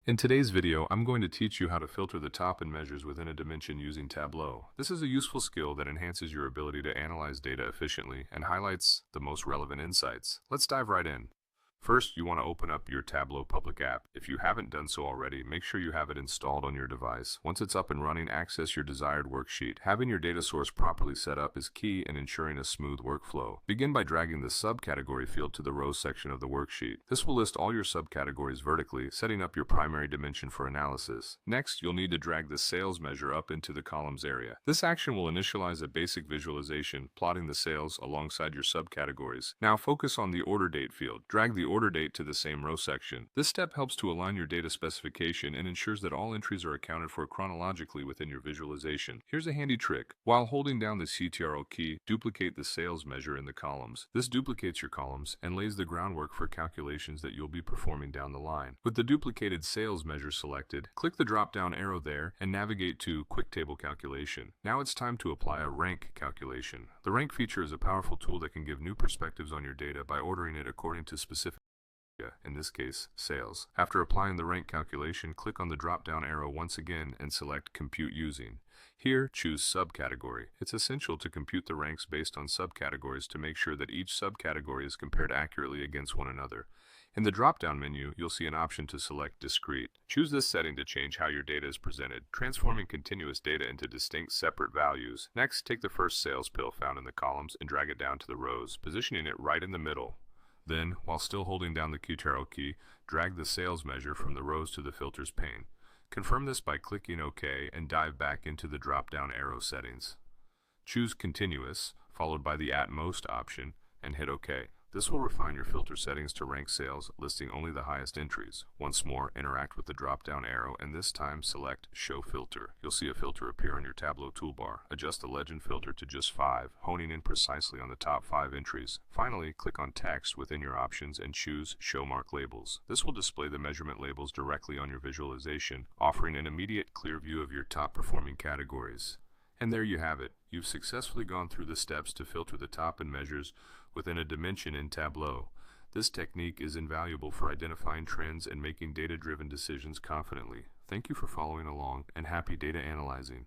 In today's video, I'm going to teach you how to filter the top and measures within a dimension using Tableau. This is a useful skill that enhances your ability to analyze data efficiently and highlights the most relevant insights. Let's dive right in. First, you want to open up your Tableau public app. If you haven't done so already, make sure you have it installed on your device. Once it's up and running, access your desired worksheet. Having your data source properly set up is key in ensuring a smooth workflow. Begin by dragging the subcategory field to the rows section of the worksheet. This will list all your subcategories vertically, setting up your primary dimension for analysis. Next, you'll need to drag the sales measure up into the columns area. This action will initialize a basic visualization, plotting the sales alongside your subcategories. Now focus on the order date field. Drag the order date to the same row section. This step helps to align your data specification and ensures that all entries are accounted for chronologically within your visualization. Here's a handy trick. While holding down the CTRL key, duplicate the sales measure in the columns. This duplicates your columns and lays the groundwork for calculations that you'll be performing down the line. With the duplicated sales measure selected, click the drop-down arrow there and navigate to Quick Table Calculation. Now it's time to apply a rank calculation. The rank feature is a powerful tool that can give new perspectives on your data by ordering it according to specific, in this case, sales. After applying the rank calculation, click on the drop-down arrow once again and select Compute Using. Here, choose Subcategory. It's essential to compute the ranks based on subcategories to make sure that each subcategory is compared accurately against one another. In the drop-down menu, you'll see an option to select Discrete. Choose this setting to change how your data is presented, transforming continuous data into distinct separate values. Next, take the first sales pill found in the columns and drag it down to the rows, positioning it right in the middle. Then, while still holding down the Ctrl key, drag the sales measure from the rows to the filters pane. Confirm this by clicking OK and dive back into the drop-down arrow settings. Choose Continuous, followed by the At Most option, and hit OK. This will refine your filter settings to rank sales, listing only the highest entries. Once more, interact with the drop-down arrow and this time select Show Filter. You'll see a filter appear on your Tableau toolbar. Adjust the legend filter to just 5, honing in precisely on the top 5 entries. Finally, click on Text within your options and choose Show Mark Labels. This will display the measurement labels directly on your visualization, offering an immediate, clear view of your top-performing categories. And there you have it. You've successfully gone through the steps to filter the top and measures within a dimension in Tableau. This technique is invaluable for identifying trends and making data-driven decisions confidently. Thank you for following along, and happy data analyzing.